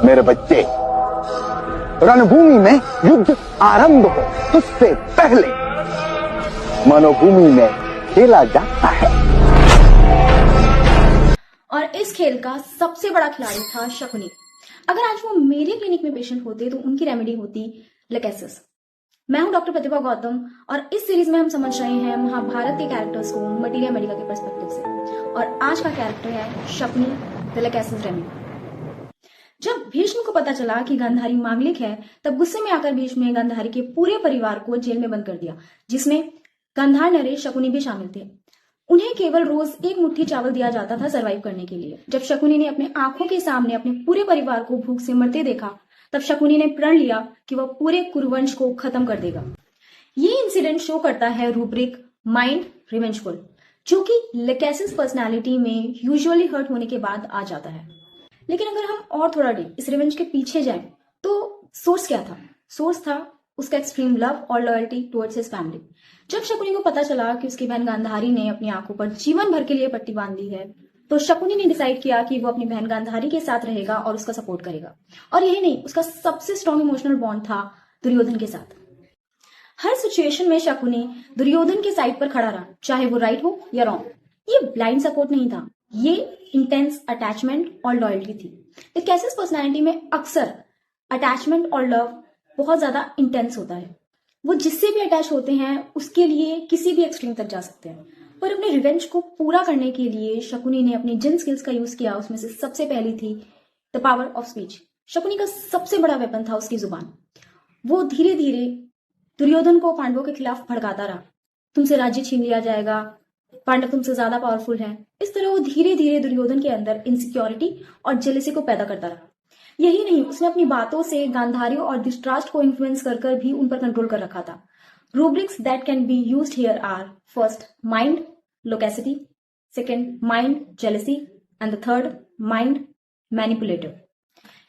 मेरे बच्चे, रणभूमि में युद्ध आरंभ हो उससे पहले मनोभूमि में खेला जाता है। और इस खेल का सबसे बड़ा खिलाड़ी था शकुनी। अगर आज वो मेरे क्लिनिक में पेशेंट होते तो उनकी रेमेडी होती लेकेसिस। मैं हूं डॉक्टर प्रतिभा गौतम और इस सीरीज में हम समझ रहे हैं महाभारत के कैरेक्टर्स को मटीरिया मेडिका के पर्सपेक्टिव से। और आज का कैरेक्टर है शकुनी द लेकेसिस रेमेडी। जब भीष्म को पता चला कि गांधारी मांगलिक है, तब गुस्से में आकर भीष्म ने गांधारी के पूरे परिवार को जेल में बंद कर दिया, जिसमें गांधार नरेश शकुनी भी शामिल थे। उन्हें केवल रोज एक मुट्ठी चावल दिया जाता था सरवाइव करने के लिए। जब शकुनी ने अपने आंखों के सामने अपने पूरे परिवार को भूख से मरते देखा, तब शकुनी ने प्रण लिया कि वह पूरे कुरुवंश को खत्म कर देगा। ये इंसिडेंट शो करता है रूब्रिक माइंड रिवेंजफुल, जो कि लेकेसिस पर्सनालिटी में यूजुअली हर्ट होने के बाद आ जाता है। लेकिन अगर हम और थोड़ा डीप इस रिवेंज के पीछे जाएं, तो सोर्स क्या था? सोर्स था उसका एक्सट्रीम लव और लॉयल्टी टुवर्ड्स हिज फैमिली। जब शकुनी को पता चला कि उसकी बहन गांधारी ने अपनी आंखों पर जीवन भर के लिए पट्टी बांध दी है, तो शकुनी ने डिसाइड किया कि वो अपनी बहन गांधारी के साथ रहेगा और उसका सपोर्ट करेगा। और यही नहीं, उसका सबसे स्ट्रॉन्ग इमोशनल बॉन्ड था दुर्योधन के साथ। हर सिचुएशन में शकुनी दुर्योधन के साइड पर खड़ा रहा, चाहे वो राइट हो या रॉन्ग। ये ब्लाइंड सपोर्ट नहीं था, ये इंटेंस अटैचमेंट और लॉयल्टी थी। लेकेसिस पर्सनालिटी में अक्सर अटैचमेंट और लव बहुत ज्यादा इंटेंस होता है। वो जिससे भी अटैच होते हैं उसके लिए किसी भी एक्सट्रीम तक जा सकते हैं। पर अपने रिवेंज को पूरा करने के लिए शकुनी ने अपनी जिन स्किल्स का यूज किया, उसमें से सबसे पहली थी the power of speech. Shakuni का सबसे बड़ा वेपन था उसकी जुबान। वो धीरे धीरे दुर्योधन को पांडवों के खिलाफ भड़काता रहा। तुमसे राज्य छीन लिया जाएगा, पांडव तुमसे ज्यादा पावरफुल है। इस तरह वो धीरे धीरे दुर्योधन के अंदर इनसिक्योरिटी और जेलसी को पैदा करता रहा। यही नहीं, उसने अपनी बातों से गांधारियों और धृतराष्ट्र को इन्फ्लुएंस कर भी उन पर कंट्रोल कर रखा था। Rubrics that can be used here are first mind loquacity, second mind jealousy and the third mind manipulative.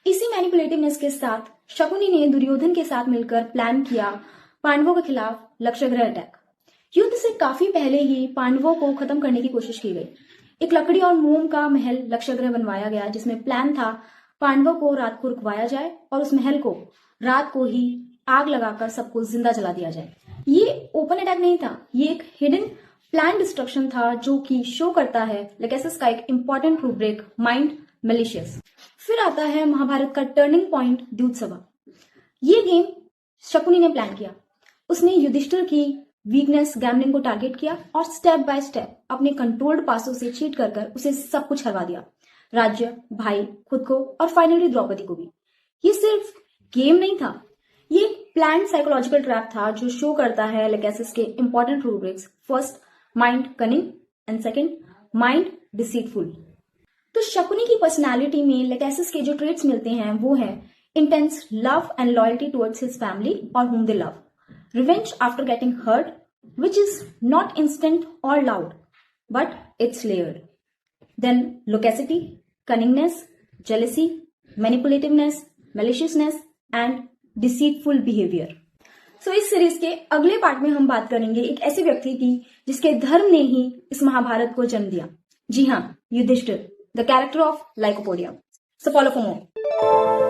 इसी मैनिपुलेटिवनेस के साथ शकुनी ने दुर्योधन के साथ मिलकर प्लान किया पांडवों के खिलाफ लक्षग्रह अटैक। युद्ध से काफी पहले ही पांडवों को खत्म करने की कोशिश की गई। एक लकड़ी और मोम का महल लक्षग्रह बनवाया गया, जिसमें प्लान था पांडवों को रात को रुकवाया जाए और उस महल को रात को ही आग लगाकर सबको जिंदा जला दिया जाए। ये ओपन अटैक नहीं था, ये एक हिडन प्लान डिस्ट्रक्शन था, जो कि शो करता है लेकेसिस का एक इंपॉर्टेंट रूब्रिक माइंड मैलिशियस। फिर आता है महाभारत का टर्निंग पॉइंट द्यूतसभा। ये गेम शकुनी ने प्लान किया। उसने युधिष्ठिर की वीकनेस गैम्बलिंग को टारगेट किया और स्टेप बाय स्टेप अपने कंट्रोल्ड पासों से चीट कर उसे सब कुछ हरवा दिया, राज्य, भाई, खुद को और फाइनली द्रौपदी को भी। ये सिर्फ गेम नहीं था, ये एक प्लान साइकोलॉजिकल ट्रैप था, जो शो करता है लेकेसिस के important rubrics, first mind cunning and second mind deceitful. तो शकुनी की पर्सनालिटी में लेकेसिस के जो ट्रेट्स मिलते हैं वो है intense love and loyalty towards his family और whom they love, revenge after getting hurt, which is not instant or loud, but it's layered. Then loquacity, cunningness, jealousy, manipulativeness, maliciousness and deceitful behavior. So इस series के अगले part में हम बात करेंगे एक ऐसे व्यक्ति की जिसके धर्म ने ही इस महाभारत को जन्म दिया। जी हाँ, Yudhishthir, the character of lycopodia. So follow for more.